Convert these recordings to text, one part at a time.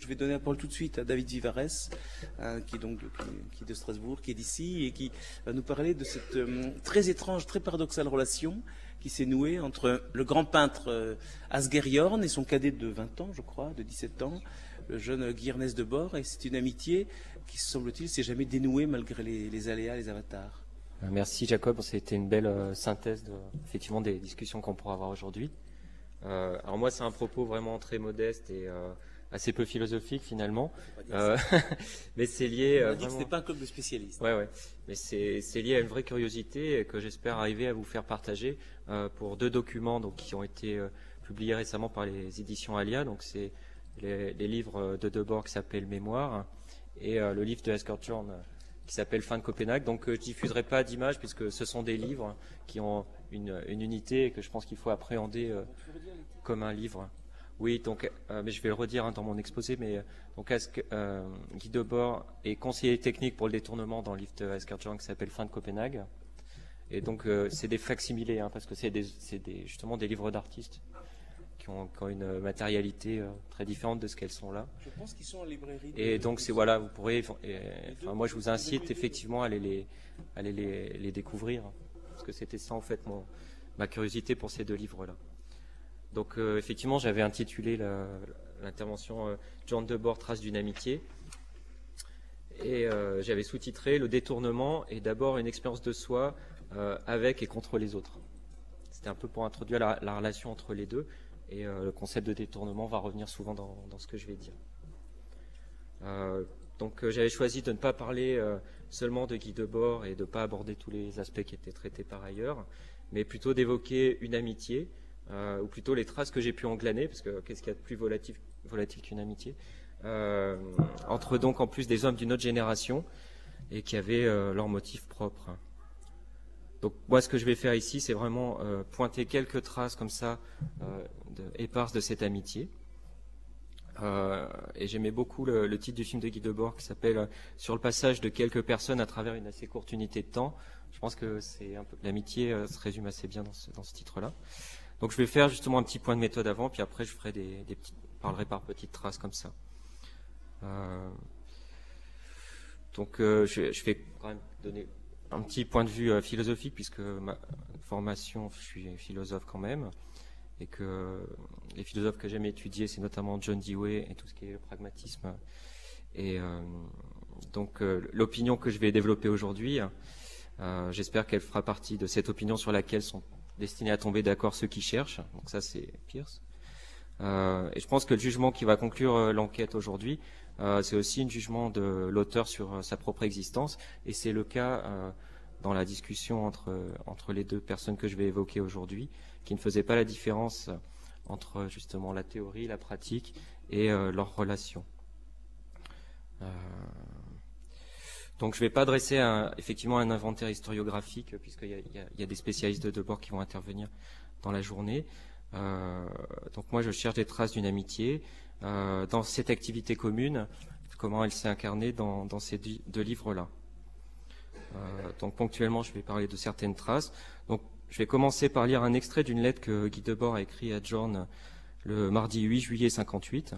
Je vais donner la parole tout de suite à David Vivares, qui est de Strasbourg, qui est d'ici, et qui va nous parler de cette très étrange, très paradoxale relation qui s'est nouée entre le grand peintre Asger Jorn et son cadet de 20 ans, je crois, de 17 ans, le jeune Guy Ernest Debord. Et c'est une amitié qui, semble-t-il, s'est jamais dénouée malgré les aléas, les avatars. Merci Jacob, c'était une belle synthèse effectivement des discussions qu'on pourra avoir aujourd'hui. Alors moi, c'est un propos vraiment très modeste et assez peu philosophique finalement, mais c'est lié. On a dit que c'était pas un club de spécialistes. Ouais, mais c'est lié à une vraie curiosité que j'espère arriver à vous faire partager pour deux documents donc qui ont été publiés récemment par les éditions Alia. Donc c'est les livres de Debord qui s'appellent Mémoire et le livre de Asger Jorn qui s'appelle Fin de Copenhague. Donc je diffuserai pas d'images puisque ce sont des livres qui ont une unité et que je pense qu'il faut appréhender comme un livre. Oui, donc, mais je vais le redire dans mon exposé, mais donc Guy Debord est conseiller technique pour le détournement dans le livre de Asger Jorn qui s'appelle Fin de Copenhague. Et donc c'est des facsimilés, parce que c'est justement des livres d'artistes qui ont une matérialité très différente de ce qu'elles sont là. Je pense qu'ils sont en librairie. Et donc c'est voilà, vous pourrez. Moi, je vous incite effectivement à aller les découvrir, parce que c'était ça en fait ma curiosité pour ces deux livres-là. Donc effectivement, j'avais intitulé l'intervention Jorn Debord, Traces d'une amitié, et j'avais sous-titré Le détournement est d'abord une expérience de soi avec et contre les autres. C'était un peu pour introduire la relation entre les deux, et le concept de détournement va revenir souvent dans ce que je vais dire. Donc j'avais choisi de ne pas parler seulement de Guy Debord et de ne pas aborder tous les aspects qui étaient traités par ailleurs, mais plutôt d'évoquer une amitié, ou plutôt les traces que j'ai pu en glaner, parce que qu'est-ce qu'il y a de plus volatile qu'une amitié, entre donc en plus des hommes d'une autre génération et qui avaient leurs motifs propres. Donc moi, ce que je vais faire ici, c'est vraiment pointer quelques traces comme ça, éparses de cette amitié. Et j'aimais beaucoup le titre du film de Guy Debord qui s'appelle « Sur le passage de quelques personnes à travers une assez courte unité de temps ». Je pense que l'amitié se résume assez bien dans ce titre-là. Donc je vais faire justement un petit point de méthode avant, puis après je ferai parlerai par petites traces comme ça. Donc je vais quand même donner un petit point de vue philosophique, puisque ma formation, je suis philosophe quand même, et que les philosophes que j'aime étudier, c'est notamment John Dewey et tout ce qui est pragmatisme. Et donc l'opinion que je vais développer aujourd'hui, j'espère qu'elle fera partie de cette opinion sur laquelle sont destinés à tomber d'accord ceux qui cherchent. Donc ça, c'est Peirce. Et je pense que le jugement qui va conclure l'enquête aujourd'hui, c'est aussi un jugement de l'auteur sur sa propre existence, et c'est le cas dans la discussion entre les deux personnes que je vais évoquer aujourd'hui, qui ne faisaient pas la différence entre justement la théorie, la pratique et leurs relations. Donc je ne vais pas dresser effectivement un inventaire historiographique, puisqu'il y a des spécialistes de Debord qui vont intervenir dans la journée. Donc moi je cherche des traces d'une amitié dans cette activité commune, comment elle s'est incarnée dans ces deux livres-là. Donc ponctuellement je vais parler de certaines traces. Donc je vais commencer par lire un extrait d'une lettre que Guy Debord a écrite à Jorn le mardi 8 juillet 58,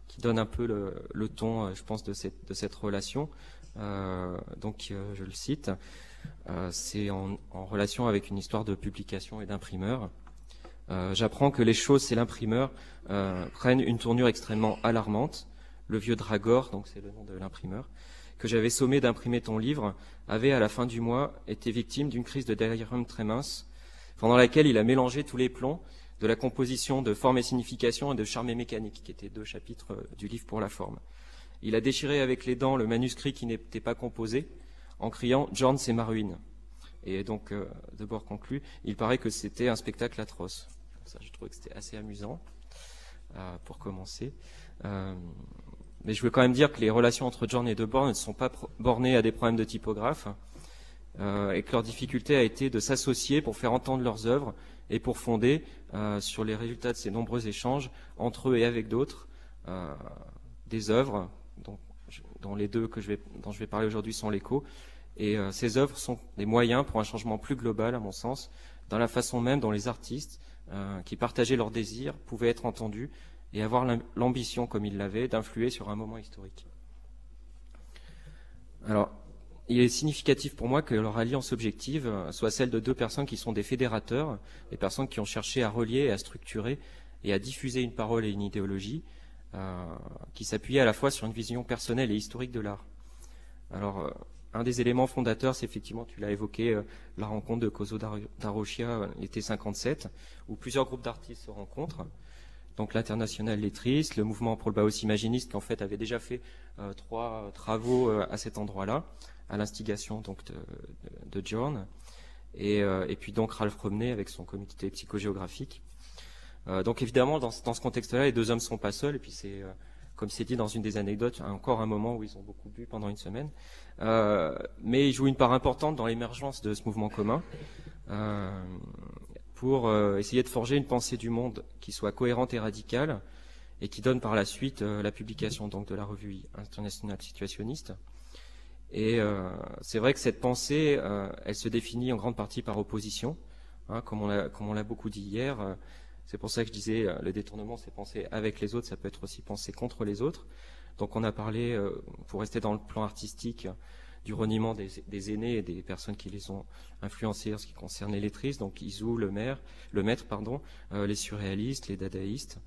qui donne un peu le ton, je pense, de cette relation. Donc je le cite, c'est en relation avec une histoire de publication et d'imprimeur. J'apprends que les choses, c'est l'imprimeur, prennent une tournure extrêmement alarmante. Le vieux Dragor, donc c'est le nom de l'imprimeur, que j'avais sommé d'imprimer ton livre, avait à la fin du mois été victime d'une crise de délirium très mince, pendant laquelle il a mélangé tous les plombs de la composition de forme et signification et de charme et mécanique, qui étaient 2 chapitres du livre pour la forme. Il a déchiré avec les dents le manuscrit qui n'était pas composé, en criant « Jorn, c'est ma ruine ». Et donc, Debord conclut, il paraît que c'était un spectacle atroce. Ça, je trouvais que c'était assez amusant, pour commencer. Mais je veux quand même dire que les relations entre Jorn et Debord ne sont pas bornées à des problèmes de typographe, et que leur difficulté a été de s'associer pour faire entendre leurs œuvres et pour fonder, sur les résultats de ces nombreux échanges, entre eux et avec d'autres, des œuvres, dont les deux dont je vais parler aujourd'hui sont l'écho. Et ces œuvres sont des moyens pour un changement plus global, à mon sens, dans la façon même dont les artistes qui partageaient leurs désirs pouvaient être entendus et avoir l'ambition, comme il l'avait, d'influer sur un moment historique. Alors, il est significatif pour moi que leur alliance objective soit celle de deux personnes qui sont des fédérateurs, des personnes qui ont cherché à relier, à structurer et à diffuser une parole et une idéologie qui s'appuyaient à la fois sur une vision personnelle et historique de l'art. Alors, un des éléments fondateurs, c'est effectivement, tu l'as évoqué, la rencontre de Coso d'Arocchia l'été 57, où plusieurs groupes d'artistes se rencontrent. Donc l'Internationale lettriste, le mouvement pour le Bauhaus imaginiste, qui en fait avait déjà fait 3 travaux à cet endroit-là, à l'instigation donc de Björn, et puis donc Ralph Romney avec son comité psychogéographique. Donc évidemment, dans ce contexte-là, les deux hommes ne sont pas seuls, et puis c'est, comme c'est dit dans une des anecdotes, encore un moment où ils ont beaucoup bu pendant une semaine, mais ils jouent une part importante dans l'émergence de ce mouvement commun, pour essayer de forger une pensée du monde qui soit cohérente et radicale, et qui donne par la suite la publication donc de la revue internationale situationniste. Et c'est vrai que cette pensée, elle se définit en grande partie par opposition, hein, comme on l'a beaucoup dit hier. C'est pour ça que je disais, le détournement, c'est penser avec les autres, ça peut être aussi penser contre les autres. Donc on a parlé, pour rester dans le plan artistique, du reniement des aînés et des personnes qui les ont influencés en ce qui concerne les lettristes, donc Isou, le maître, les surréalistes, les dadaïstes,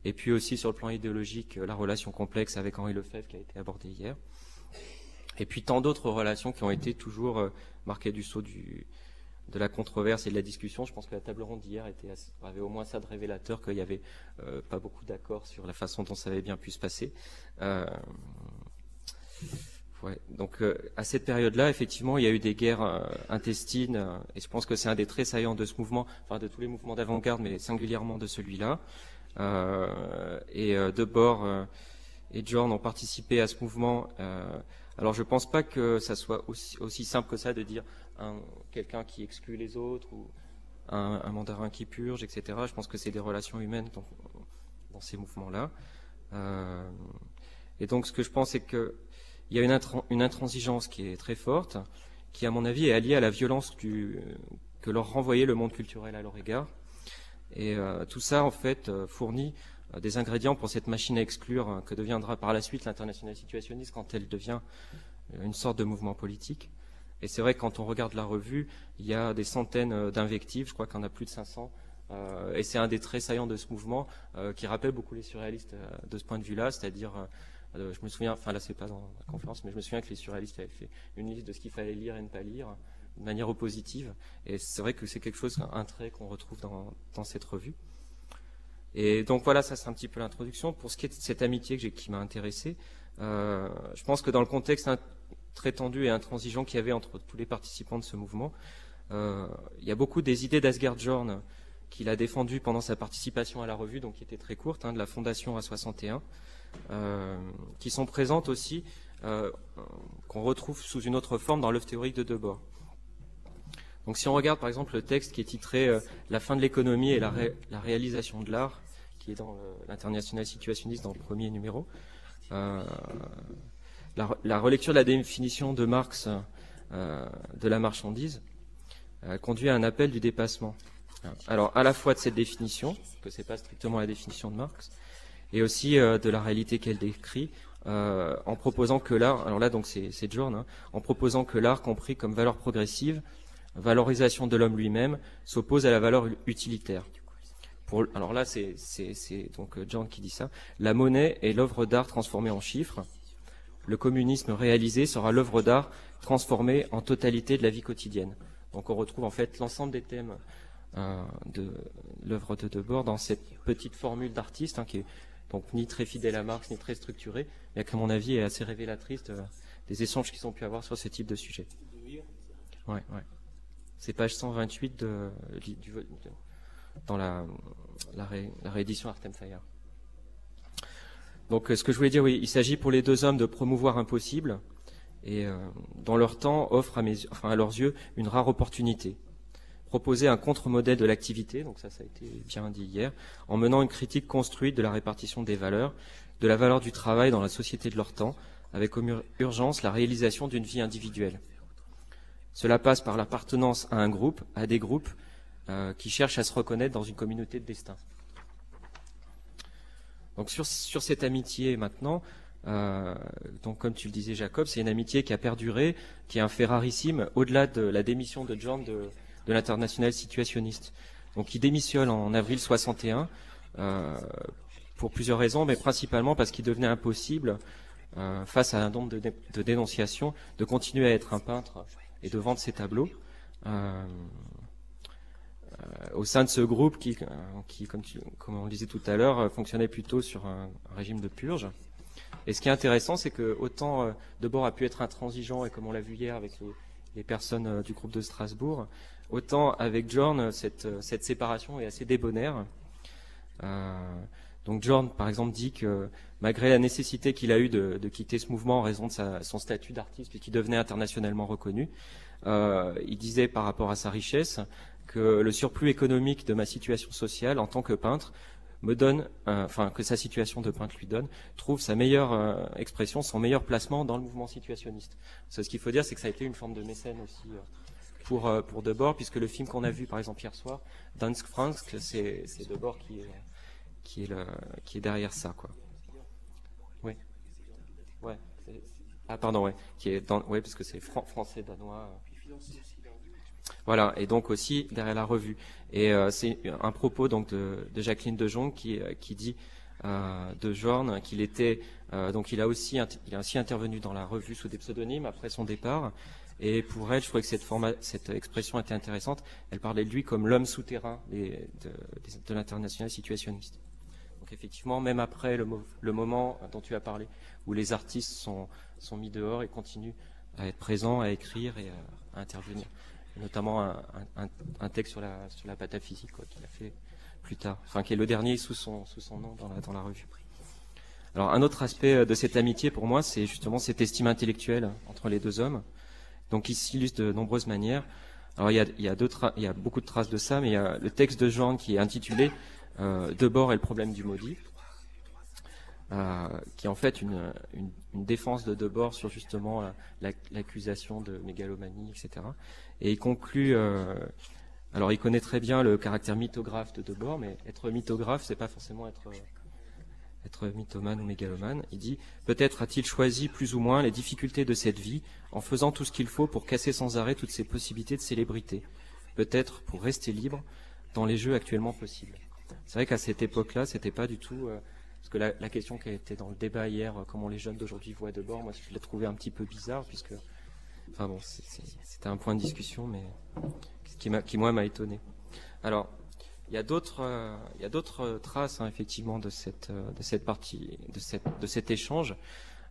et puis aussi sur le plan idéologique, la relation complexe avec Henri Lefebvre qui a été abordée hier, et puis tant d'autres relations qui ont été toujours marquées du sceau de la controverse et de la discussion. Je pense que la table ronde d'hier avait au moins ça de révélateur, qu'il n'y avait pas beaucoup d'accords sur la façon dont ça avait bien pu se passer. Ouais. Donc à cette période-là, effectivement, il y a eu des guerres intestines, et je pense que c'est un des traits saillants de ce mouvement, enfin de tous les mouvements d'avant-garde, mais singulièrement de celui-là. Debord et Björn ont participé à ce mouvement. Alors je ne pense pas que ça soit aussi simple que ça de dire quelqu'un qui exclut les autres ou un mandarin qui purge, etc. Je pense que c'est des relations humaines dans ces mouvements-là. Et donc ce que je pense, c'est que il y a une intransigeance qui est très forte, qui, à mon avis, est alliée à la violence que leur renvoyait le monde culturel à leur égard. Et tout ça, en fait, fournit des ingrédients pour cette machine à exclure que deviendra par la suite l'internationale situationniste quand elle devient une sorte de mouvement politique. Et c'est vrai que quand on regarde la revue, il y a des centaines d'invectives, je crois qu'il y en a plus de 500, et c'est un des traits saillants de ce mouvement qui rappelle beaucoup les surréalistes de ce point de vue-là, c'est-à-dire... je me souviens, enfin là c'est pas dans la conférence, mais je me souviens que les surréalistes avaient fait une liste de ce qu'il fallait lire et ne pas lire, de manière oppositive. Et c'est vrai que c'est quelque chose, un trait qu'on retrouve dans cette revue. Et donc voilà, ça c'est un petit peu l'introduction. Pour ce qui est de cette amitié qui m'a intéressé, je pense que dans le contexte très tendu et intransigeant qu'il y avait entre tous les participants de ce mouvement, il y a beaucoup des idées d'Asger Björn qu'il a défendues pendant sa participation à la revue, donc qui était très courte, de la fondation à 61. Qui sont présentes aussi, qu'on retrouve sous une autre forme dans l'œuvre théorique de Debord. Donc si on regarde par exemple le texte qui est titré La fin de l'économie et la réalisation de l'art, qui est dans l'Internationale situationniste dans le premier numéro, la relecture de la définition de Marx de la marchandise conduit à un appel du dépassement. Alors à la fois de cette définition, que c'est pas strictement la définition de Marx, et aussi de la réalité qu'elle décrit, en proposant que l'art, alors là donc c'est Björn, en proposant que l'art, compris comme valeur progressive, valorisation de l'homme lui-même, s'oppose à la valeur utilitaire. Alors là c'est donc Björn qui dit ça. La monnaie est l'œuvre d'art transformée en chiffres. Le communisme réalisé sera l'œuvre d'art transformée en totalité de la vie quotidienne. Donc on retrouve en fait l'ensemble des thèmes de l'œuvre de Debord dans cette petite formule d'artiste qui est donc ni très fidèle à Marx, ni très structurée, mais qui, à mon avis, est assez révélatrice des échanges qu'ils ont pu avoir sur ce type de sujet. Ouais. C'est page 128 dans la réédition Artem Fire. Donc, ce que je voulais dire, oui, il s'agit pour les deux hommes de promouvoir un possible, et dans leur temps, offre à leurs yeux une rare opportunité. Proposer un contre-modèle de l'activité, donc ça a été bien dit hier, en menant une critique construite de la répartition des valeurs, de la valeur du travail dans la société de leur temps, avec comme urgence la réalisation d'une vie individuelle. Cela passe par l'appartenance à un groupe, à des groupes qui cherchent à se reconnaître dans une communauté de destin. Donc sur cette amitié maintenant, donc comme tu le disais Jacob, c'est une amitié qui a perduré, qui est un fait rarissime au-delà de la démission de Zorn de l'international situationniste. Donc il démissionne en avril 61 pour plusieurs raisons, mais principalement parce qu'il devenait impossible, face à un nombre de dénonciations, de continuer à être un peintre et de vendre ses tableaux. Au sein de ce groupe qui comme on le disait tout à l'heure, fonctionnait plutôt sur un régime de purge. Et ce qui est intéressant, c'est que autant Debord a pu être intransigeant, et comme on l'a vu hier avec les personnes du groupe de Strasbourg, autant avec Zorn, cette séparation est assez débonnaire. Donc Zorn, par exemple, dit que malgré la nécessité qu'il a eue de quitter ce mouvement en raison de son statut d'artiste, puisqu'il devenait internationalement reconnu, il disait par rapport à sa richesse que le surplus économique de ma situation sociale en tant que peintre me donne, que sa situation de peintre lui donne, trouve sa meilleure expression, son meilleur placement dans le mouvement situationniste. Ce qu'il faut dire, c'est que ça a été une forme de mécène aussi pour Debord, puisque le film qu'on a vu, par exemple, hier soir, Dansk Fransk, c'est Debord qui est derrière ça, quoi. Oui. Ouais. Ah, pardon, ouais. Ouais, parce que c'est français, danois. Voilà, et donc aussi derrière la revue. Et c'est un propos donc de Jacqueline de Jong qui dit de Zorn qu'il était donc il a aussi intervenu dans la revue sous des pseudonymes après son départ. Et pour elle, je trouvais que cette expression était intéressante. Elle parlait de lui comme l'homme souterrain de l'international situationniste. Donc effectivement, même après le moment dont tu as parlé, où les artistes sont mis dehors et continuent à être présents, à écrire et à intervenir. Notamment un texte sur la pataphysique qu'il a fait plus tard, qui est le dernier sous son nom dans la revue. Alors un autre aspect de cette amitié pour moi, c'est justement cette estime intellectuelle entre les deux hommes, donc il s'illustre de nombreuses manières. Alors il y a beaucoup de traces de ça, mais il y a le texte de Zorn qui est intitulé Debord et le problème du maudit, qui est en fait une défense de Debord sur justement l'accusation de mégalomanie, etc. Et il conclut, alors il connaît très bien le caractère mythographe de Debord, mais être mythographe, c'est pas forcément être mythomane ou mégalomane. Il dit, peut-être a-t-il choisi plus ou moins les difficultés de cette vie en faisant tout ce qu'il faut pour casser sans arrêt toutes ses possibilités de célébrité. Peut-être pour rester libre dans les jeux actuellement possibles. C'est vrai qu'à cette époque-là, c'était pas du tout... parce que la question qui a été dans le débat hier, comment les jeunes d'aujourd'hui voient Debord, moi je l'ai trouvé un petit peu bizarre, puisque... Enfin bon, c'était un point de discussion, mais qui moi m'a étonné. Alors, il y a d'autres traces effectivement de cette partie, de cet échange.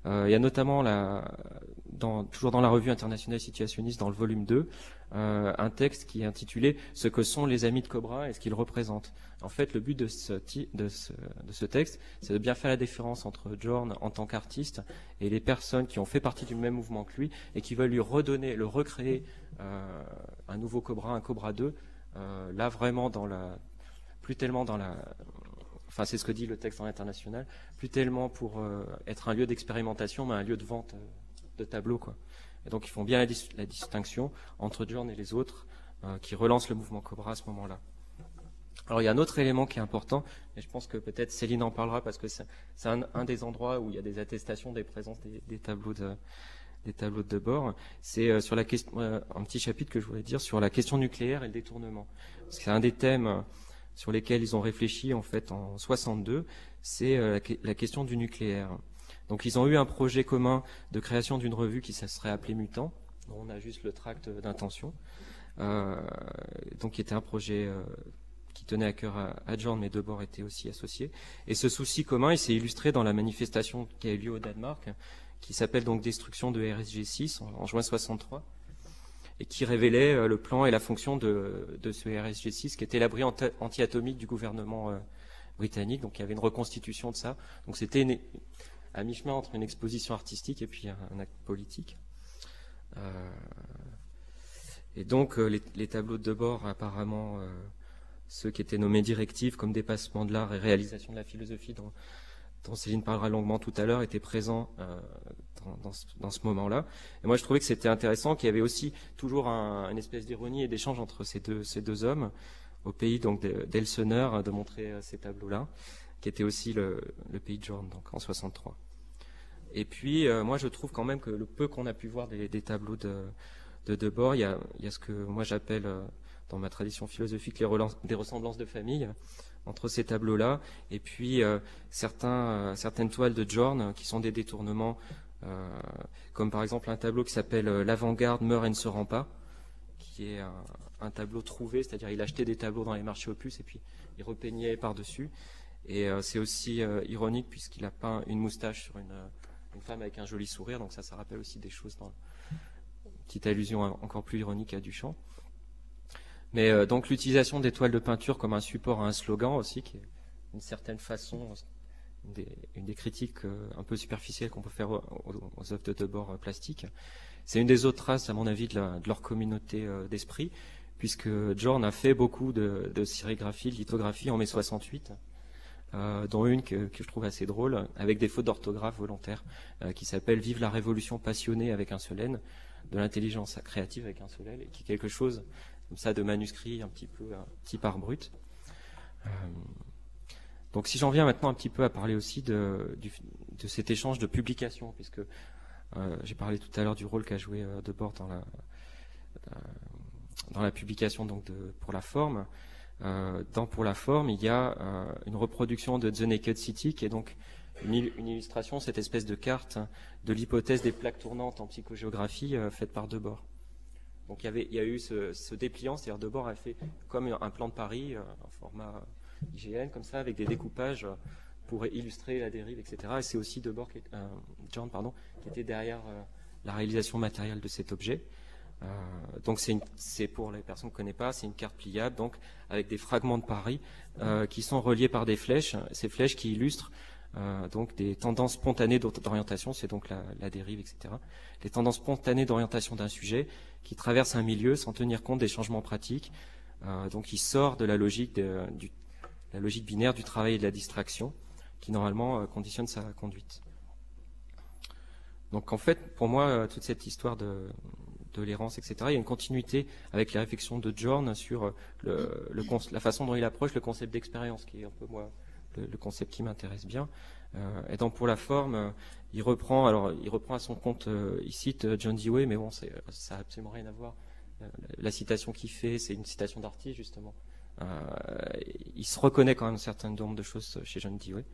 Il y a notamment toujours dans la revue internationale situationniste, dans le volume 2, un texte qui est intitulé « Ce que sont les amis de Cobra et ce qu'ils représentent ». En fait, le but de ce texte, c'est de bien faire la différence entre Zorn en tant qu'artiste et les personnes qui ont fait partie du même mouvement que lui et qui veulent lui recréer un nouveau Cobra, un Cobra 2, là vraiment plus tellement dans la... Enfin, c'est ce que dit le texte dans l'international, plus tellement pour être un lieu d'expérimentation, mais un lieu de vente de tableaux, quoi. Et donc, ils font bien la distinction entre Zorn et les autres qui relancent le mouvement Cobra à ce moment-là. Alors, il y a un autre élément qui est important, et je pense que peut-être Céline en parlera, parce que c'est un des endroits où il y a des attestations des présences des tableaux de Debord. C'est sur la question, un petit chapitre que je voulais dire sur la question nucléaire et le détournement. C'est un des thèmes sur lesquels ils ont réfléchi en fait en 62, c'est la question du nucléaire. Donc ils ont eu un projet commun de création d'une revue qui serait appelée Mutant, dont on a juste le tract d'intention, donc qui était un projet qui tenait à cœur à Zorn, mais Debord était aussi associé. Et ce souci commun, il s'est illustré dans la manifestation qui a eu lieu au Danemark, qui s'appelle donc Destruction de RSG 6 en juin 63. Et qui révélait le plan et la fonction de ce RSG 6, qui était l'abri anti-atomique du gouvernement britannique. Donc il y avait une reconstitution de ça. Donc c'était à mi-chemin entre une exposition artistique et puis un acte politique. Et donc les tableaux de Debord, apparemment, ceux qui étaient nommés directives comme dépassement de l'art et réalisation de la philosophie, dont Céline parlera longuement tout à l'heure, étaient présents dans ce moment-là. Et moi, je trouvais que c'était intéressant, qu'il y avait aussi toujours une espèce d'ironie et d'échange entre ces deux hommes, au pays donc d'Elsener, de montrer ces tableaux-là. qui était aussi le pays de Jorn, donc en 63. Et puis, moi, je trouve quand même que le peu qu'on a pu voir des tableaux de Debord, il y a ce que moi j'appelle, dans ma tradition philosophique, des ressemblances de famille entre ces tableaux-là, et puis certaines toiles de Jorn qui sont des détournements, comme par exemple un tableau qui s'appelle L'avant-garde meurt et ne se rend pas, qui est un tableau trouvé, c'est-à-dire il achetait des tableaux dans les marchés aux puces et puis il repeignait par-dessus. Et c'est aussi ironique puisqu'il a peint une moustache sur une femme avec un joli sourire, donc ça rappelle aussi des choses dans une petite allusion encore plus ironique à Duchamp. Mais donc l'utilisation des toiles de peinture comme un support à un slogan aussi, qui est d'une certaine façon une des critiques un peu superficielles qu'on peut faire aux œuvres de Debord plastiques. C'est une des autres traces, à mon avis, de leur communauté d'esprit, puisque Jorn a fait beaucoup de sérigraphie, de lithographie en mai 68, dont une que je trouve assez drôle, avec des fautes d'orthographe volontaires, qui s'appelle « Vive la révolution passionnée avec un seul N », de l'intelligence créative avec un seul L, et qui est quelque chose comme ça de manuscrit un petit par brut. Donc si j'en viens maintenant un petit peu à parler aussi de cet échange de publications, puisque j'ai parlé tout à l'heure du rôle qu'a joué Debord dans la publication donc pour la forme. Pour la forme, il y a une reproduction de The Naked City, qui est donc une illustration, cette espèce de carte de l'hypothèse des plaques tournantes en psychogéographie faite par Debord. Donc il y a eu ce dépliant, c'est-à-dire Debord a fait comme un plan de Paris, en format IGN, comme ça, avec des découpages pour illustrer la dérive, etc. Et c'est aussi Jorn, qui était derrière la réalisation matérielle de cet objet. Donc c'est pour les personnes qui ne connaissent pas, c'est une carte pliable, donc avec des fragments de Paris qui sont reliés par des flèches. Ces flèches qui illustrent donc des tendances spontanées d'orientation, c'est donc la dérive, etc. Les tendances spontanées d'orientation d'un sujet qui traverse un milieu sans tenir compte des changements pratiques. Donc il sort de la logique la logique binaire du travail et de la distraction, qui normalement conditionne sa conduite. Donc en fait, pour moi, toute cette histoire de l'errance, etc., il y a une continuité avec les réflexions de Jorn sur la façon dont il approche le concept d'expérience, qui est un peu moi le concept qui m'intéresse bien. Et donc pour la forme, il reprend à son compte, il cite John Dewey, mais bon, ça n'a absolument rien à voir. La citation qu'il fait, c'est une citation d'artiste, justement. Il se reconnaît quand même un certain nombre de choses chez John Dewey.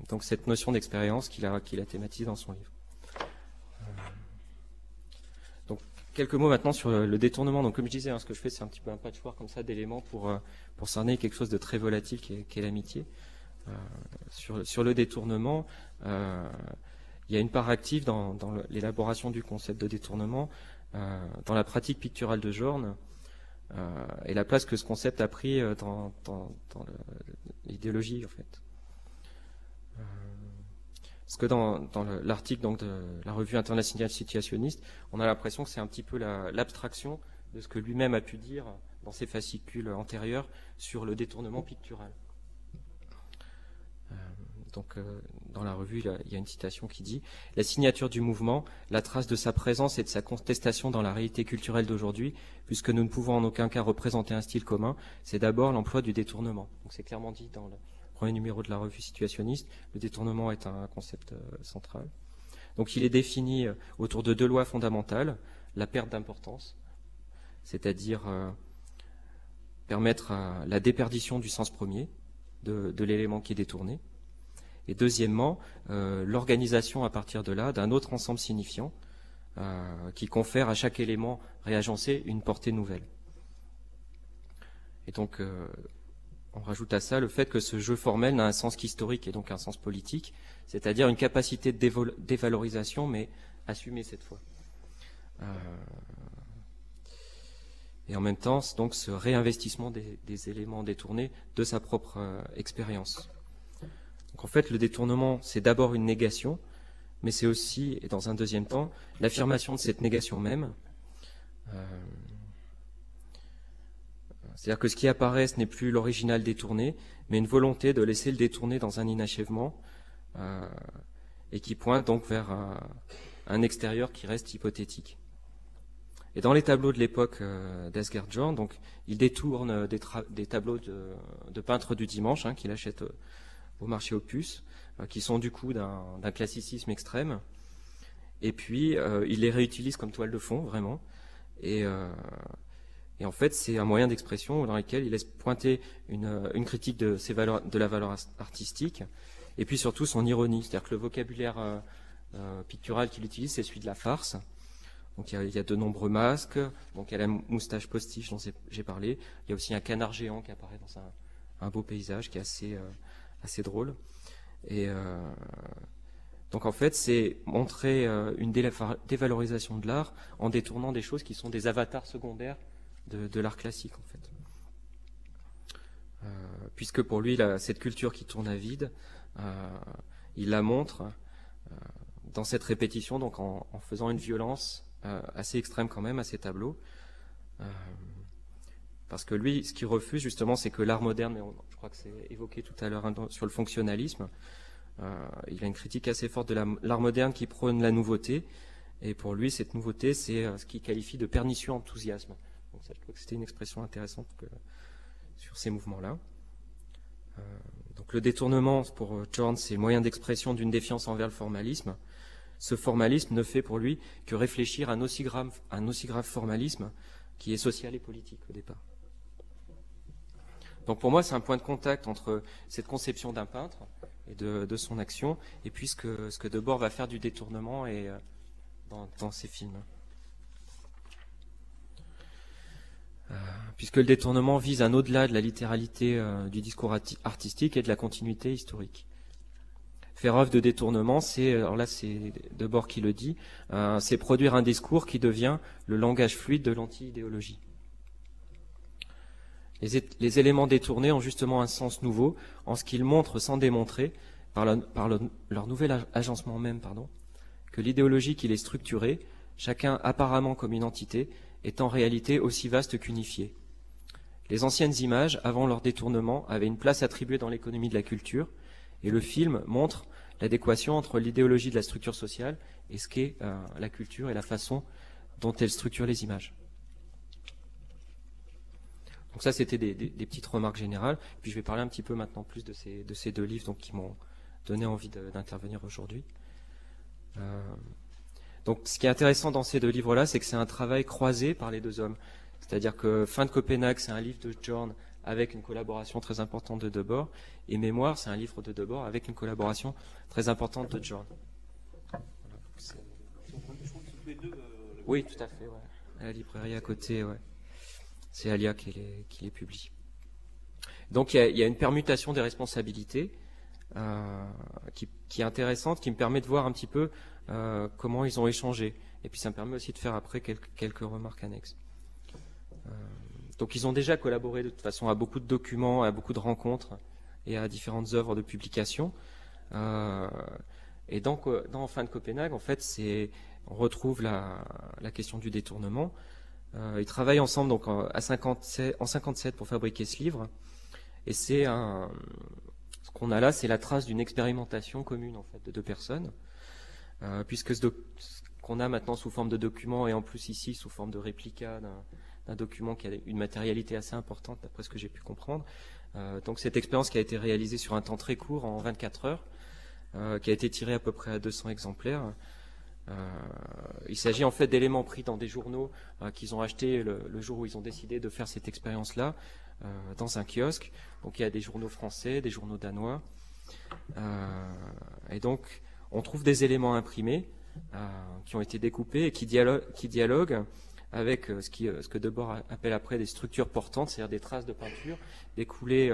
Donc cette notion d'expérience qu'il a thématisée dans son livre. Donc quelques mots maintenant sur le détournement. Donc comme je disais, ce que je fais, c'est un petit peu un patchwork comme ça d'éléments pour cerner quelque chose de très volatile qui est l'amitié. Sur le détournement, il y a une part active dans l'élaboration du concept de détournement, dans la pratique picturale de Jorn, et la place que ce concept a pris dans l'idéologie, en fait. Parce que dans l'article donc de la revue internationale situationniste, on a l'impression que c'est un petit peu l'abstraction de ce que lui-même a pu dire dans ses fascicules antérieurs sur le détournement pictural. Donc, dans la revue, il y a une citation qui dit « La signature du mouvement, la trace de sa présence et de sa contestation dans la réalité culturelle d'aujourd'hui, puisque nous ne pouvons en aucun cas représenter un style commun, c'est d'abord l'emploi du détournement. » Donc, c'est clairement dit dans le premier numéro de la revue situationniste. Le détournement est un concept central. Donc, il est défini autour de deux lois fondamentales. La perte d'importance, c'est-à-dire permettre la déperdition du sens premier de l'élément qui est détourné. Et deuxièmement, l'organisation à partir de là d'un autre ensemble signifiant qui confère à chaque élément réagencé une portée nouvelle. Et donc, on rajoute à ça le fait que ce jeu formel n'a un sens qu'historique et donc un sens politique, c'est-à-dire une capacité de dévalorisation, mais assumée cette fois. Et en même temps, donc, ce réinvestissement des éléments détournés de sa propre expérience. Donc en fait, le détournement, c'est d'abord une négation, mais c'est aussi, et dans un deuxième temps, l'affirmation de cette négation même. C'est-à-dire que ce qui apparaît, ce n'est plus l'original détourné, mais une volonté de laisser le détourné dans un inachèvement, et qui pointe donc vers un extérieur qui reste hypothétique. Et dans les tableaux de l'époque d'Asger-Jorn, donc il détourne des tableaux de peintres du dimanche qu'il achète au marché aux puces, qui sont du coup d'un classicisme extrême. Et puis il les réutilise comme toile de fond, vraiment. Et en fait, c'est un moyen d'expression dans lequel il laisse pointer une critique de la valeur artistique, et puis surtout son ironie. C'est-à-dire que le vocabulaire pictural qu'il utilise, c'est celui de la farce. Donc il y a de nombreux masques, donc il y a la moustache postiche dont j'ai parlé, il y a aussi un canard géant qui apparaît dans un beau paysage qui est assez drôle. Et donc en fait c'est montrer une dévalorisation de l'art en détournant des choses qui sont des avatars secondaires de l'art classique en fait. Puisque pour lui cette culture qui tourne à vide, il la montre dans cette répétition, donc en faisant une violence assez extrême quand même à ces tableaux, parce que lui, ce qu'il refuse justement, c'est que l'art moderne, mais je crois que c'est évoqué tout à l'heure sur le fonctionnalisme, il a une critique assez forte de l'art moderne qui prône la nouveauté, et pour lui, cette nouveauté, c'est ce qu'il qualifie de pernicieux enthousiasme. Donc ça, je trouve que c'était une expression intéressante sur ces mouvements-là. Donc le détournement, pour Jorn, c'est le moyen d'expression d'une défiance envers le formalisme. Ce formalisme ne fait pour lui que réfléchir à un aussi grave formalisme qui est social et politique au départ. Donc pour moi, c'est un point de contact entre cette conception d'un peintre et de son action, et puis ce que Debord va faire du détournement et dans ses films. Puisque le détournement vise un au-delà de la littéralité du discours artistique et de la continuité historique. Faire œuvre de détournement, alors là c'est Debord qui le dit, c'est produire un discours qui devient le langage fluide de l'anti-idéologie. Les éléments détournés ont justement un sens nouveau en ce qu'ils montrent sans démontrer, par leur nouvel agencement même, que l'idéologie qui les structurait, chacun apparemment comme une entité, est en réalité aussi vaste qu'unifiée. Les anciennes images, avant leur détournement, avaient une place attribuée dans l'économie de la culture, et le film montre l'adéquation entre l'idéologie de la structure sociale et ce qu'est la culture et la façon dont elle structure les images. Donc ça, c'était des petites remarques générales. Puis je vais parler un petit peu maintenant plus de ces deux livres qui m'ont donné envie d'intervenir aujourd'hui. Donc ce qui est intéressant dans ces deux livres-là, c'est que c'est un travail croisé par les deux hommes. C'est-à-dire que Fin de Copenhague, c'est un livre de Jorn avec une collaboration très importante de Debord, et Mémoire, c'est un livre de Debord avec une collaboration très importante de Jorn. Oui, tout à fait, ouais. À la librairie à côté, ouais. C'est Alia qui les publie. Donc il y a une permutation des responsabilités qui est intéressante, qui me permet de voir un petit peu comment ils ont échangé. Et puis ça me permet aussi de faire après quelques remarques annexes. Donc ils ont déjà collaboré de toute façon à beaucoup de documents, à beaucoup de rencontres et à différentes œuvres de publication. Et donc dans Fin de Copenhague, en fait, on retrouve la question du détournement. Ils travaillent ensemble donc en 57 pour fabriquer ce livre. Et ce qu'on a là, c'est la trace d'une expérimentation commune en fait de deux personnes, puisque ce qu'on a maintenant sous forme de document et en plus ici sous forme de réplica d'un document qui a une matérialité assez importante d'après ce que j'ai pu comprendre. Donc cette expérience qui a été réalisée sur un temps très court, en 24 heures, qui a été tirée à peu près à 200 exemplaires. Il s'agit en fait d'éléments pris dans des journaux qu'ils ont achetés le jour où ils ont décidé de faire cette expérience-là, dans un kiosque. Donc il y a des journaux français, des journaux danois. Et donc on trouve des éléments imprimés qui ont été découpés et qui dialoguent avec ce que Debord appelle après des structures portantes, c'est-à-dire des traces de peinture, des coulées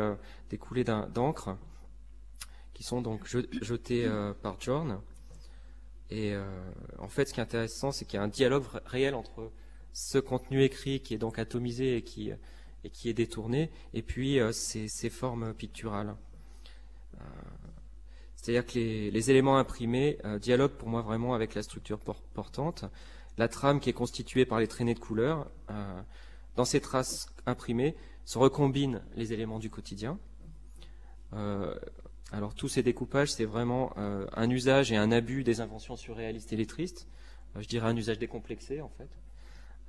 d'encre, qui sont donc jetées par Jorn. Et en fait, ce qui est intéressant, c'est qu'il y a un dialogue réel entre ce contenu écrit qui est donc atomisé et qui est détourné, et puis ces formes picturales. C'est-à-dire que les éléments imprimés dialoguent pour moi vraiment avec la structure portante. La trame qui est constituée par les traînées de couleurs, dans ces traces imprimées, se recombinent les éléments du quotidien. Alors tous ces découpages, c'est vraiment un usage et un abus des inventions surréalistes et lettristes. Je dirais un usage décomplexé en fait.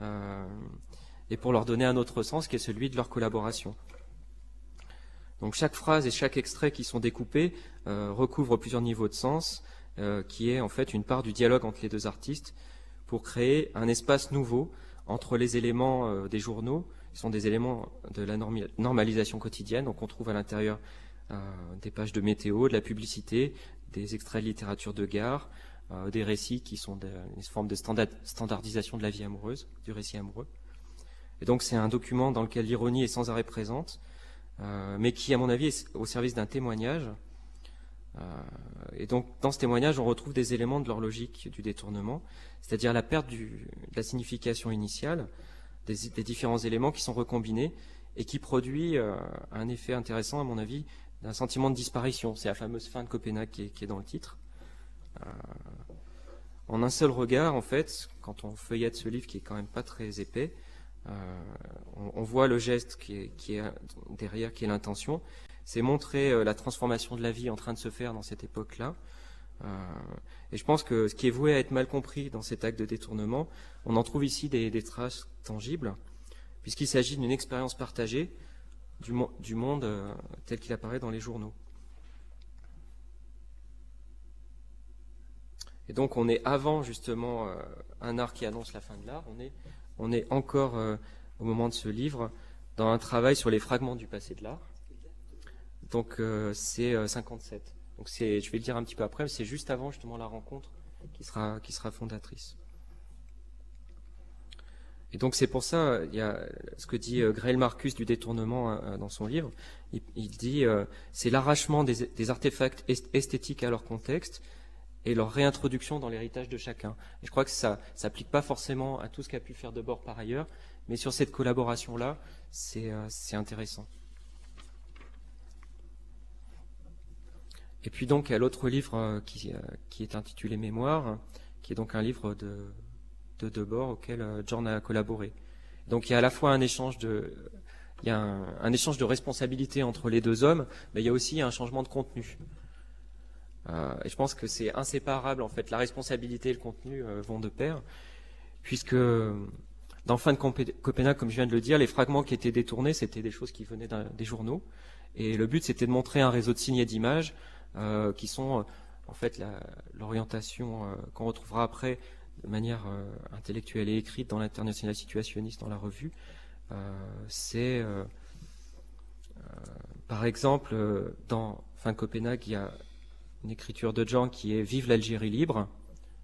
et pour leur donner un autre sens qui est celui de leur collaboration. Donc chaque phrase et chaque extrait qui sont découpés recouvrent plusieurs niveaux de sens, qui est en fait une part du dialogue entre les deux artistes pour créer un espace nouveau entre les éléments des journaux, qui sont des éléments de la normalisation quotidienne, donc on trouve à l'intérieur des pages de météo, de la publicité, des extraits de littérature de gare, des récits qui sont une forme de standardisation de la vie amoureuse, du récit amoureux. Et donc c'est un document dans lequel l'ironie est sans arrêt présente, mais qui, à mon avis, est au service d'un témoignage. Et donc, dans ce témoignage, on retrouve des éléments de leur logique du détournement, c'est-à-dire la perte de la signification initiale, des différents éléments qui sont recombinés et qui produit un effet intéressant, à mon avis, d'un sentiment de disparition. C'est la fameuse fin de Copenhague qui est dans le titre. En un seul regard, en fait, quand on feuillette ce livre qui est quand même pas très épais, on voit le geste qui est derrière, qui est l'intention. C'est montrer la transformation de la vie en train de se faire dans cette époque-là. Et je pense que ce qui est voué à être mal compris dans cet acte de détournement, on en trouve ici des traces tangibles, puisqu'il s'agit d'une expérience partagée du monde tel qu'il apparaît dans les journaux. Et donc on est avant justement un art qui annonce la fin de l'art, on est encore au moment de ce livre dans un travail sur les fragments du passé de l'art. Donc c'est 57. Donc je vais le dire un petit peu après, mais c'est juste avant justement la rencontre qui sera fondatrice. Et donc c'est pour ça, il y a ce que dit Graël Marcus du détournement dans son livre. Il dit c'est l'arrachement des artefacts esthétiques à leur contexte et leur réintroduction dans l'héritage de chacun. Et je crois que ça s'applique pas forcément à tout ce qu'a pu faire Debord par ailleurs, mais sur cette collaboration-là, c'est intéressant. Et puis donc, il y a l'autre livre qui est intitulé Mémoire, qui est donc un livre de Debord auquel John a collaboré. Donc il y a à la fois un échange de responsabilité entre les deux hommes, mais il y a aussi un changement de contenu. Et je pense que c'est inséparable, en fait. La responsabilité et le contenu vont de pair, puisque dans Fin de Copenhague, comme je viens de le dire, les fragments qui étaient détournés, c'était des choses qui venaient des journaux. Et le but, c'était de montrer un réseau de signes et d'images qui sont, en fait, l'orientation qu'on retrouvera après de manière intellectuelle et écrite dans l'International Situationniste, dans la revue. C'est, par exemple, dans Fin de Copenhague, il y a une écriture de John qui est « Vive l'Algérie libre ».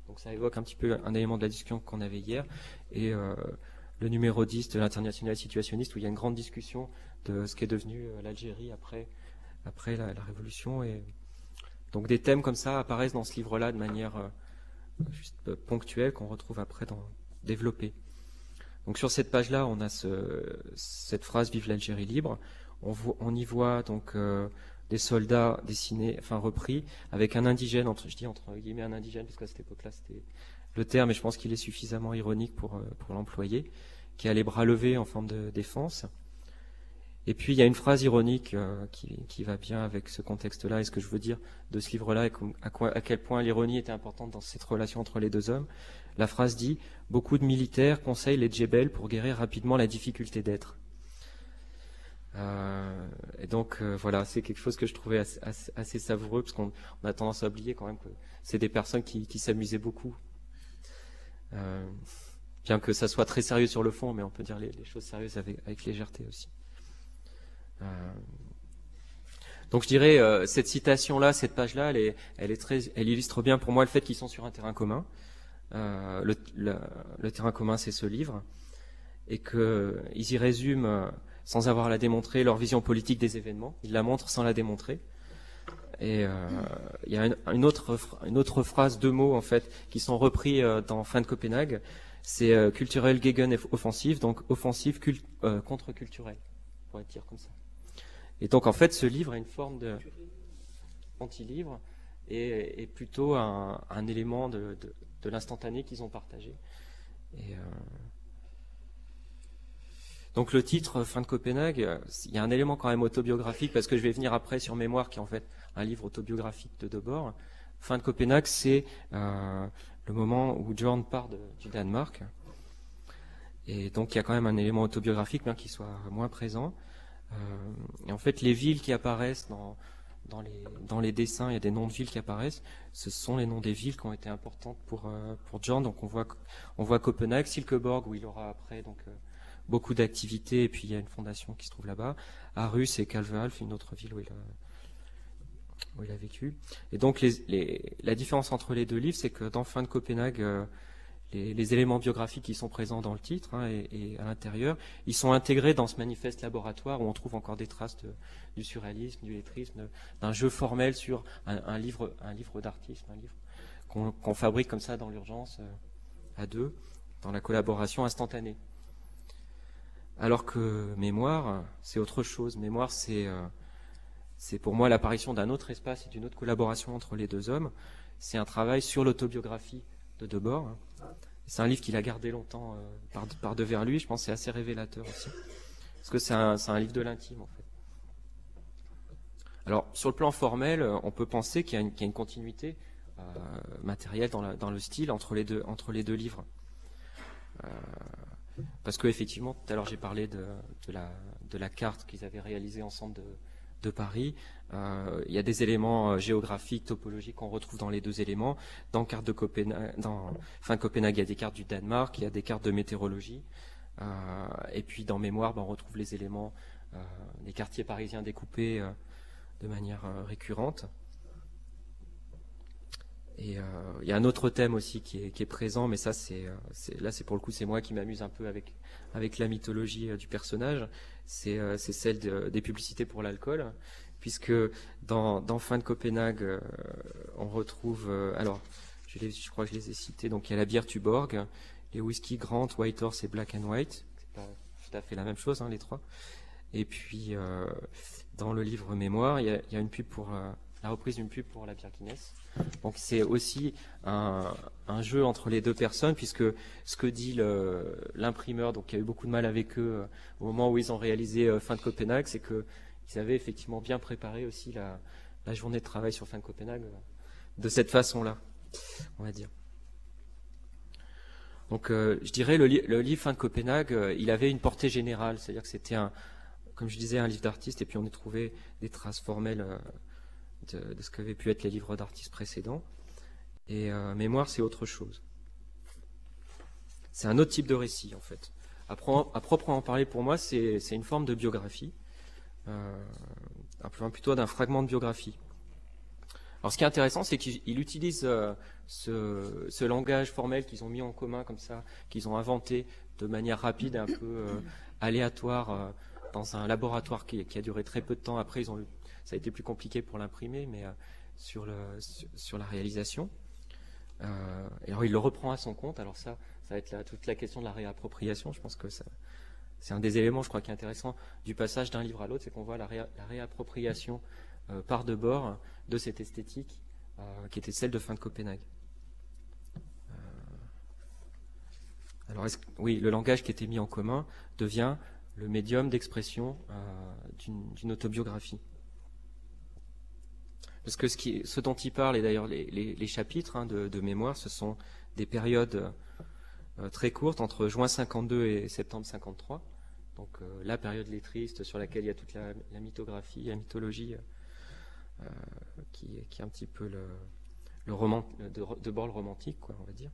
Donc ça évoque un petit peu un élément de la discussion qu'on avait hier. Et le numéro 10 de l'International Situationniste, où il y a une grande discussion de ce qu'est devenu l'Algérie après la Révolution. Et donc des thèmes comme ça apparaissent dans ce livre-là de manière juste ponctuelle, qu'on retrouve après développée. Donc sur cette page-là, on a cette phrase « Vive l'Algérie libre ». On y voit donc des soldats dessinés, enfin repris, avec un indigène, entre guillemets un indigène, parce qu'à cette époque-là c'était le terme, et je pense qu'il est suffisamment ironique pour l'employer, qui a les bras levés en forme de défense. Et puis il y a une phrase ironique qui va bien avec ce contexte-là, et ce que je veux dire de ce livre-là, et à quel point l'ironie était importante dans cette relation entre les deux hommes. La phrase dit « Beaucoup de militaires conseillent les djebels pour guérir rapidement la difficulté d'être ». Et donc voilà, c'est quelque chose que je trouvais assez savoureux, parce qu'on a tendance à oublier quand même que c'est des personnes qui s'amusaient beaucoup, bien que ça soit très sérieux sur le fond, mais on peut dire les choses sérieuses avec légèreté aussi. Donc je dirais cette citation-là, cette page-là, elle illustre bien pour moi le fait qu'ils sont sur un terrain commun. Le terrain commun, c'est ce livre, et qu'ils y résument sans avoir à la démontrer, leur vision politique des événements. Ils la montrent sans la démontrer. Et il y a une autre phrase, deux mots en fait, qui sont repris dans Fin de Copenhague. C'est culturel gegen offensive, donc offensive contre-culturelle, on pourrait dire comme ça. Et donc en fait, ce livre a une forme de anti-livre et plutôt un élément de l'instantané qu'ils ont partagé. Et donc le titre Fin de Copenhague, il y a un élément quand même autobiographique, parce que je vais venir après sur Mémoire, qui est en fait un livre autobiographique de Debord. Fin de Copenhague, c'est le moment où John part du Danemark. Et donc il y a quand même un élément autobiographique, bien qu'il soit moins présent. Et en fait, les villes qui apparaissent dans les dessins, il y a des noms de villes qui apparaissent. Ce sont les noms des villes qui ont été importantes pour John. Donc on voit Copenhague, Silkeborg, où il aura après beaucoup d'activités, et puis il y a une fondation qui se trouve là-bas. Aarhus et Kalvehalf, une autre ville où il a vécu. Et donc la différence entre les deux livres, c'est que dans Fin de Copenhague, les éléments biographiques qui sont présents dans le titre, hein, et à l'intérieur, ils sont intégrés dans ce manifeste laboratoire où on trouve encore des traces du surréalisme, du lettrisme, d'un jeu formel sur un livre d'artiste, un livre qu'on fabrique comme ça dans l'urgence, à deux, dans la collaboration instantanée. Alors que Mémoire, c'est autre chose. Mémoire, c'est pour moi l'apparition d'un autre espace et d'une autre collaboration entre les deux hommes. C'est un travail sur l'autobiographie de Debord. C'est un livre qu'il a gardé longtemps par devers lui. Je pense que c'est assez révélateur aussi. Parce que c'est un livre de l'intime, en fait. Alors, sur le plan formel, on peut penser qu'il y a une continuité matérielle dans le style entre les deux livres. Parce que effectivement, tout à l'heure j'ai parlé de la carte qu'ils avaient réalisée ensemble de Paris. Il y a des éléments géographiques, topologiques qu'on retrouve dans les deux éléments. Dans Fin de Copenhague, il y a des cartes du Danemark, il y a des cartes de météorologie. Et puis dans Mémoire, on retrouve les éléments des quartiers parisiens découpés de manière récurrente. Et il y a un autre thème aussi qui est présent, mais ça là c'est pour le coup c'est moi qui m'amuse un peu avec la mythologie du personnage. C'est celle des publicités pour l'alcool, puisque dans Fin de Copenhague on retrouve alors je crois que je les ai cités. Donc il y a la bière Tuborg, les whisky Grant, White Horse et Black and White. C'est pas tout à fait la même chose, hein, les trois. Et puis dans le livre Mémoire, il y a une pub pour la reprise d'une pub pour la bière Guinness. Donc c'est aussi un jeu entre les deux personnes, puisque ce que dit l'imprimeur, donc qui a eu beaucoup de mal avec eux au moment où ils ont réalisé Fin de Copenhague, c'est qu'ils avaient effectivement bien préparé aussi la journée de travail sur Fin de Copenhague de cette façon-là, on va dire. Donc je dirais le livre Fin de Copenhague, il avait une portée générale, c'est-à-dire que c'était comme je disais, un livre d'artiste, et puis on y trouvait des traces formelles de ce qu'avaient pu être les livres d'artistes précédents. Et Mémoire, c'est autre chose. C'est un autre type de récit, en fait. À proprement parler, pour moi, c'est une forme de biographie, plutôt d'un fragment de biographie. Alors, ce qui est intéressant, c'est qu'il utilise ce langage formel qu'ils ont mis en commun, comme ça, qu'ils ont inventé de manière rapide et un peu aléatoire dans un laboratoire qui a duré très peu de temps. Après, ça a été plus compliqué pour l'imprimer, mais sur la réalisation. Alors il le reprend à son compte. Alors ça va être toute la question de la réappropriation. Je pense que c'est un des éléments, je crois, qui est intéressant du passage d'un livre à l'autre, c'est qu'on voit la réappropriation par Debord de cette esthétique qui était celle de Fin de Copenhague. Alors oui, le langage qui était mis en commun devient le médium d'expression d'une autobiographie. Parce que ce dont il parle, et d'ailleurs les chapitres de Mémoire, ce sont des périodes très courtes, entre juin 52 et septembre 53. Donc la période lettriste sur laquelle il y a toute la mythographie, la mythologie, qui est un petit peu le roman de bord romantique, quoi, on va dire.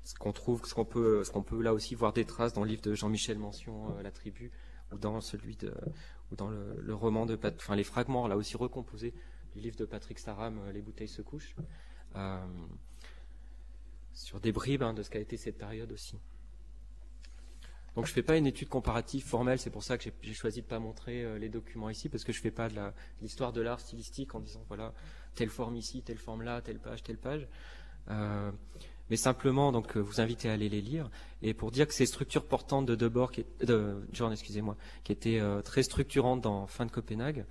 Ce qu'on peut là aussi voir des traces dans le livre de Jean-Michel Mention, La Tribu, ou dans le roman les fragments là aussi recomposés du livre de Patrick Staram, Les bouteilles se couchent, sur des bribes de ce qu'a été cette période aussi. Donc je ne fais pas une étude comparative formelle, c'est pour ça que j'ai choisi de ne pas montrer les documents ici, parce que je ne fais pas de l'histoire de l'art stylistique en disant voilà, telle forme ici, telle forme là, telle page. Mais simplement, donc, vous invitez à aller les lire, et pour dire que ces structures portantes de Debord, qui étaient très structurantes dans Fin de Copenhague,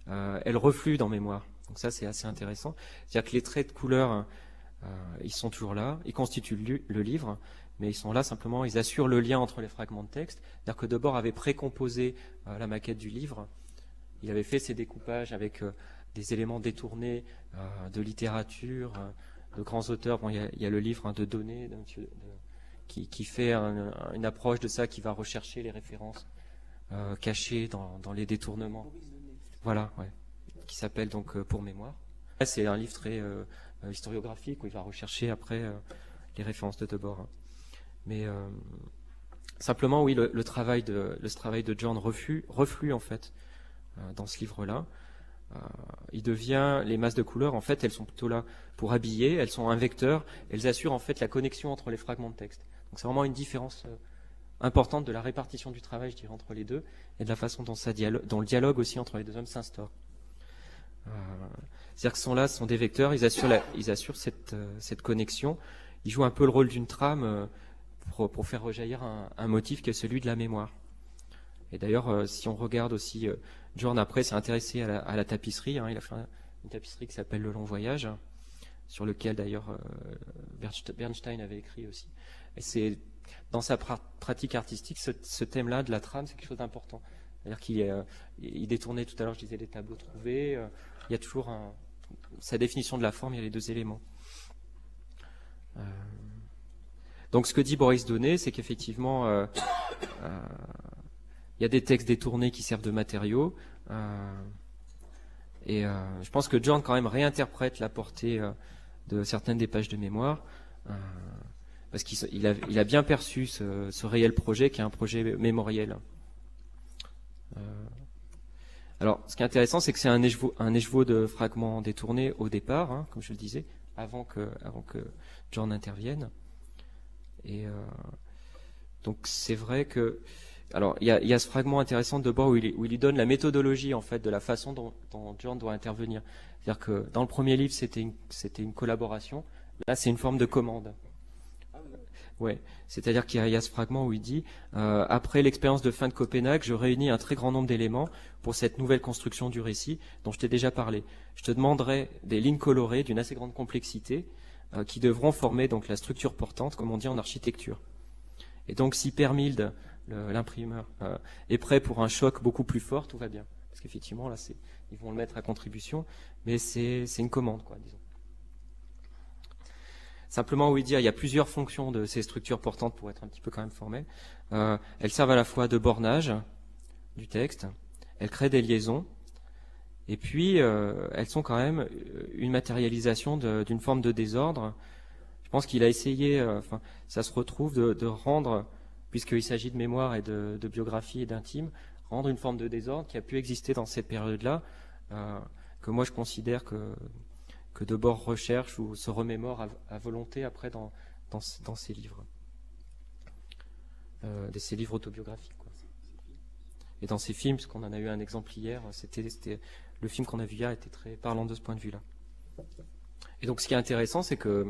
elles refluent dans Mémoire. Donc ça, c'est assez intéressant. C'est-à-dire que les traits de couleur, ils sont toujours là, ils constituent le livre, mais ils sont là simplement, ils assurent le lien entre les fragments de texte. C'est-à-dire que Debord avait précomposé la maquette du livre, il avait fait ses découpages avec des éléments détournés de littérature, de grands auteurs. Bon, il y a le livre de données qui fait une approche de ça, qui va rechercher les références cachées dans les détournements. Voilà, ouais. Qui s'appelle donc Pour mémoire. C'est un livre très historiographique où il va rechercher après les références de Debord. Mais simplement, oui, le travail de John reflue en fait dans ce livre-là. Il devient, les masses de couleurs, en fait, elles sont plutôt là pour habiller, elles sont un vecteur, elles assurent en fait la connexion entre les fragments de texte. Donc c'est vraiment une différence importante de la répartition du travail, je dirais, entre les deux, et de la façon dont le dialogue aussi entre les deux hommes s'instaure. C'est-à-dire que ce sont des vecteurs, ils assurent cette connexion, ils jouent un peu le rôle d'une trame pour faire rejaillir un motif qui est celui de la mémoire. Et d'ailleurs, si on regarde aussi, Jorn après s'est intéressé à la tapisserie, hein, il a fait une tapisserie qui s'appelle Le Long Voyage, sur lequel d'ailleurs Bernstein avait écrit aussi. Et c'est dans sa pratique artistique, ce thème-là de la trame, c'est quelque chose d'important. C'est-à-dire qu'il détournait tout à l'heure, je disais, les tableaux trouvés. Il y a toujours sa définition de la forme, il y a les deux éléments. Donc ce que dit Boris Donnet, c'est qu'effectivement, il y a des textes détournés qui servent de matériaux. Et je pense que John quand même réinterprète la portée de certaines des pages de mémoire. Parce qu'il a bien perçu ce réel projet qui est un projet mémoriel. Alors, ce qui est intéressant, c'est que c'est un écheveau de fragments détournés au départ, hein, comme je le disais, avant que John intervienne. Et donc, c'est vrai que... Alors, il y a ce fragment intéressant de Debord où il donne la méthodologie, en fait, de la façon dont John doit intervenir. C'est-à-dire que dans le premier livre, c'était une collaboration. Là, c'est une forme de commande. Ouais, c'est-à-dire qu'il y a ce fragment où il dit après l'expérience de fin de Copenhague, je réunis un très grand nombre d'éléments pour cette nouvelle construction du récit dont je t'ai déjà parlé. Je te demanderai des lignes colorées d'une assez grande complexité qui devront former donc la structure portante, comme on dit en architecture. Et donc si Per Milde, l'imprimeur, est prêt pour un choc beaucoup plus fort, tout va bien. Parce qu'effectivement, là, ils vont le mettre à contribution, mais c'est une commande, quoi, disons. Simplement, oui, dire, il y a plusieurs fonctions de ces structures portantes pour être un petit peu quand même formelles. Elles servent à la fois de bornage du texte, elles créent des liaisons, et puis elles sont quand même une matérialisation d'une forme de désordre. Je pense qu'il a essayé, ça se retrouve de rendre, puisqu'il s'agit de mémoire et de biographie et d'intime, rendre une forme de désordre qui a pu exister dans cette période-là, que moi je considère que Debord recherche ou se remémore à volonté après dans ses livres. Ses livres autobiographiques, quoi. Et dans ses films, parce qu'on en a eu un exemple hier, c'était le film qu'on a vu hier était très parlant de ce point de vue-là. Et donc ce qui est intéressant, c'est que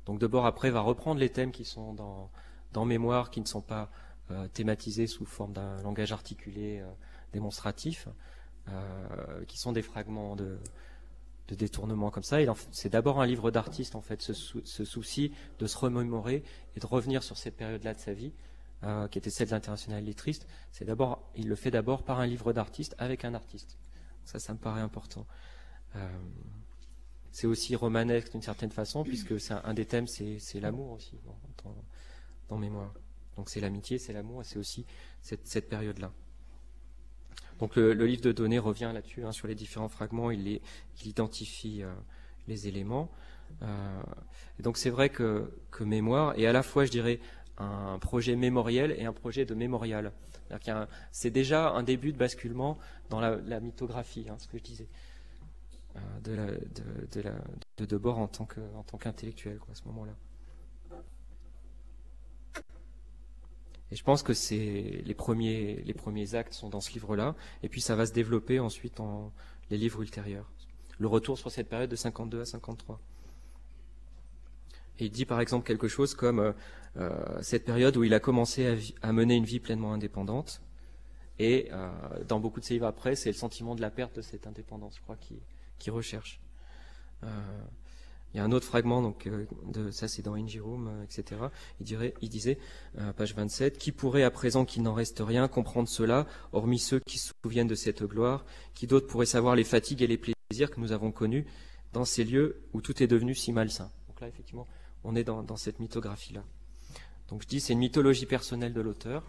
donc Debord après va reprendre les thèmes qui sont dans Mémoire, qui ne sont pas thématisés sous forme d'un langage articulé démonstratif, qui sont des fragments de détournement comme ça. C'est d'abord un livre d'artiste, en fait, ce souci de se remémorer et de revenir sur cette période-là de sa vie, qui était celle de l'Internationale lettriste. Il le fait d'abord par un livre d'artiste avec un artiste. Ça me paraît important. C'est aussi romanesque d'une certaine façon, puisque un des thèmes, c'est l'amour aussi, dans Mémoire. Donc c'est l'amitié, c'est l'amour, et c'est aussi cette période-là. Donc le livre de Donnet revient là-dessus, hein, sur les différents fragments, il identifie les éléments. Et donc c'est vrai que Mémoire est à la fois, je dirais, un projet mémoriel et un projet de mémorial. C'est déjà un début de basculement dans la mythographie, hein, ce que je disais, de Debord en tant qu'intellectuel, quoi, à ce moment-là. Et je pense que les premiers actes sont dans ce livre-là, et puis ça va se développer ensuite dans les livres ultérieurs. Le retour sur cette période de 52 à 53. Et il dit par exemple quelque chose comme cette période où il a commencé à mener une vie pleinement indépendante, et dans beaucoup de ses livres après, c'est le sentiment de la perte de cette indépendance, je crois, qu'il recherche. Il y a un autre fragment, donc ça c'est dans Ingerum, etc. Il disait, page 27, « Qui pourrait à présent qu'il n'en reste rien comprendre cela, hormis ceux qui se souviennent de cette gloire, qui d'autres pourraient savoir les fatigues et les plaisirs que nous avons connus dans ces lieux où tout est devenu si malsain. » Donc là, effectivement, on est dans cette mythographie-là. Donc je dis c'est une mythologie personnelle de l'auteur,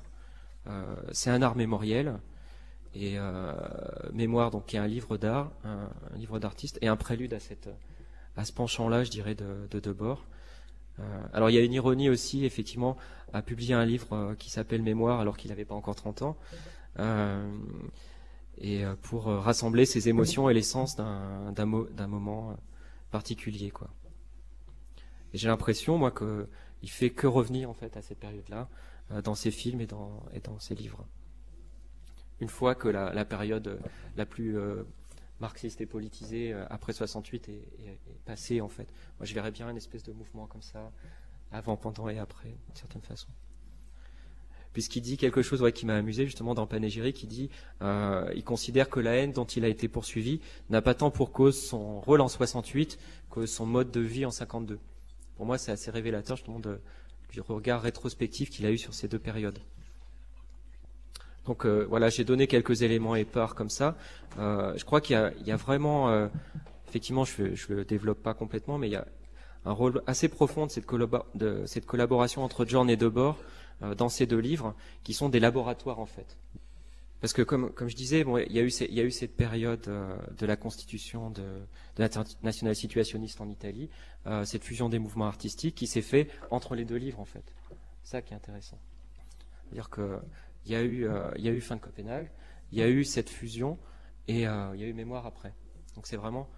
c'est un art mémoriel, et Mémoire, donc qui est un livre d'art, un livre d'artiste, et un prélude à ce penchant-là, je dirais, de Debord. Alors il y a une ironie aussi, effectivement, à publier un livre qui s'appelle Mémoire alors qu'il n'avait pas encore 30 ans, et pour rassembler ses émotions et l'essence d'un moment particulier, quoi. Et j'ai l'impression, moi, qu'il fait que revenir en fait à cette période-là, dans ses films et dans ses livres. Une fois que la période la plus marxiste et politisée après 68 est passée, en fait. Moi, je verrais bien une espèce de mouvement comme ça, avant, pendant et après, d'une certaine façon. Puisqu'il dit quelque chose qui m'a amusé, justement, dans Panégyrique, il dit il considère que la haine dont il a été poursuivi n'a pas tant pour cause son rôle en 68 que son mode de vie en 52. Pour moi, c'est assez révélateur, justement, du regard rétrospectif qu'il a eu sur ces deux périodes. Donc voilà, j'ai donné quelques éléments épars comme ça. Je crois qu'il y a vraiment, effectivement, je le développe pas complètement, mais il y a un rôle assez profond de cette collaboration entre Zorn et Debord dans ces deux livres, qui sont des laboratoires en fait. Parce que comme je disais, bon, il y a eu cette période de la constitution de l'internationale situationniste en Italie, cette fusion des mouvements artistiques qui s'est fait entre les deux livres en fait. C'est ça qui est intéressant. C'est-à-dire que il y a eu Fin de Copenhague, il y a eu cette fusion et il y a eu Mémoire après. Donc c'est vraiment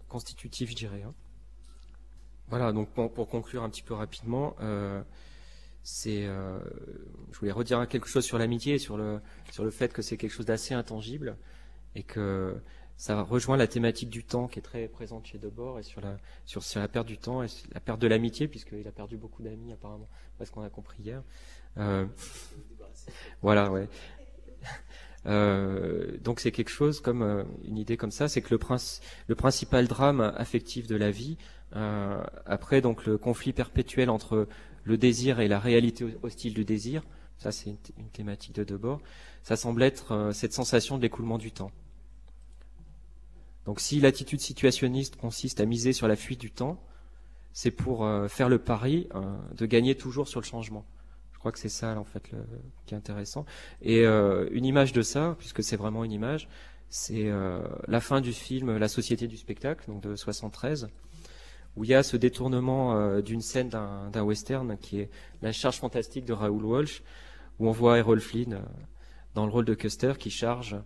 constitutif, je dirais. Hein. Voilà, donc pour conclure un petit peu rapidement, je voulais redire quelque chose sur l'amitié et sur le fait que c'est quelque chose d'assez intangible et que ça rejoint la thématique du temps qui est très présente chez Debord et sur la perte du temps et la perte de l'amitié, puisqu'il a perdu beaucoup d'amis apparemment, parce qu'on a compris hier. Voilà, ouais. Donc c'est quelque chose comme une idée comme ça, c'est que le principal drame affectif de la vie, après donc le conflit perpétuel entre le désir et la réalité hostile du désir, ça c'est une thématique de Debord, ça semble être cette sensation de l'écoulement du temps. Donc si l'attitude situationniste consiste à miser sur la fuite du temps, c'est pour faire le pari de gagner toujours sur le changement. Je crois que c'est ça en fait qui est intéressant. Et une image de ça, puisque c'est vraiment une image, c'est la fin du film La Société du spectacle, donc de 73, où il y a ce détournement d'une scène d'un western qui est La charge fantastique de Raoul Walsh, où on voit Errol Flynn dans le rôle de Custer qui charge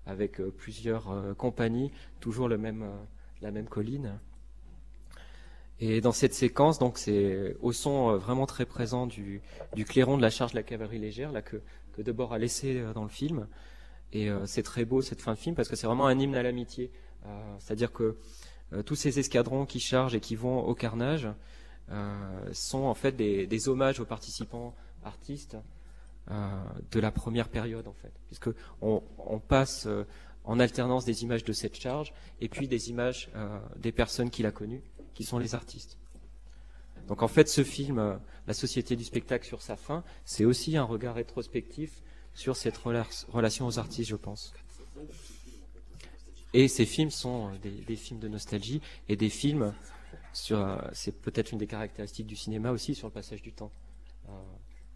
avec plusieurs compagnies, toujours la même colline. Et dans cette séquence, donc c'est au son vraiment très présent du clairon de la charge de la cavalerie légère, là que Debord a laissé dans le film. Et c'est très beau cette fin de film parce que c'est vraiment un hymne à l'amitié. C'est-à-dire que tous ces escadrons qui chargent et qui vont au carnage sont en fait des hommages aux participants artistes de la première période en fait, puisque on passe en alternance des images de cette charge et puis des images des personnes qu'il a connues, qui sont les artistes. Donc en fait, ce film, La Société du spectacle sur sa fin, c'est aussi un regard rétrospectif sur cette relation aux artistes, je pense. Et ces films sont des films de nostalgie et des films c'est peut-être une des caractéristiques du cinéma aussi, sur le passage du temps.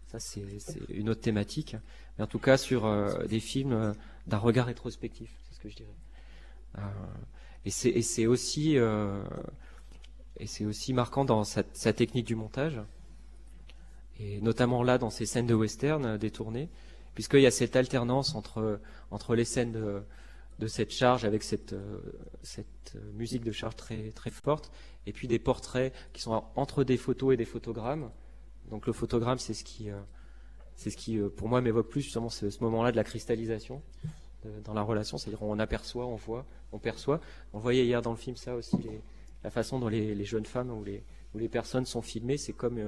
Ça, c'est une autre thématique. Mais en tout cas, sur des films d'un regard rétrospectif, c'est ce que je dirais. Et c'est aussi marquant dans sa technique du montage, et notamment là dans ces scènes de western détournées, puisqu'il y a cette alternance entre les scènes de cette charge avec cette musique de charge très très forte, et puis des portraits qui sont entre des photos et des photogrammes. Donc le photogramme, c'est ce qui pour moi m'évoque plus justement ce moment-là de la cristallisation dans la relation, c'est-à-dire on aperçoit, on voit, on perçoit. On voyait hier dans le film ça aussi, la façon dont les jeunes femmes ou les personnes sont filmées, c'est comme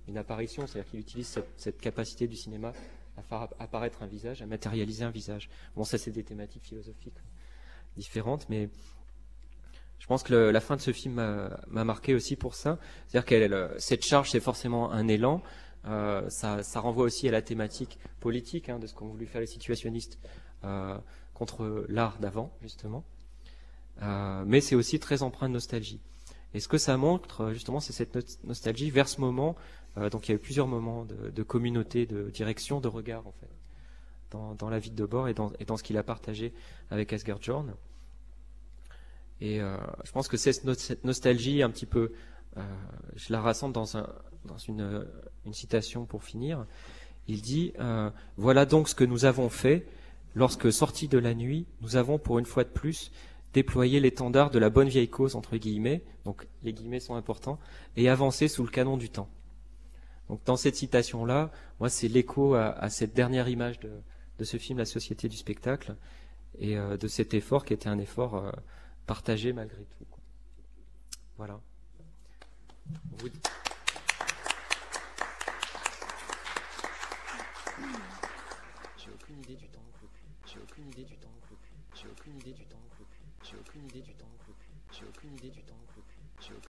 une apparition, c'est-à-dire qu'il utilise cette capacité du cinéma à faire apparaître un visage, à matérialiser un visage. Bon, ça c'est des thématiques philosophiques différentes, mais je pense que la fin de ce film m'a marqué aussi pour ça. C'est-à-dire que cette charge, c'est forcément un élan. Ça renvoie aussi à la thématique politique de ce qu'ont voulu faire les situationnistes contre l'art d'avant, justement. Mais c'est aussi très empreint de nostalgie. Et ce que ça montre, justement, c'est cette nostalgie vers ce moment. Donc il y a eu plusieurs moments de communauté, de direction, de regard, en fait, dans la vie de Debord et dans ce qu'il a partagé avec Asger Jorn. Et je pense que cette nostalgie un petit peu, je la rassemble dans une citation pour finir. Il dit voilà donc ce que nous avons fait lorsque, sortis de la nuit, nous avons pour une fois de plus déployé l'étendard de la bonne vieille cause, entre guillemets, donc les guillemets sont importants, et avancé sous le canon du temps. Donc dans cette citation-là, moi c'est l'écho à cette dernière image de ce film, La Société du spectacle, et de cet effort qui était un effort partagé malgré tout. Voilà. J'ai aucune idée du temps que le plus. J'ai aucune idée du temps que le plus. J'ai aucune idée du temps que le plus. J'ai aucune idée du temps que le plus. J'ai aucune idée du temps.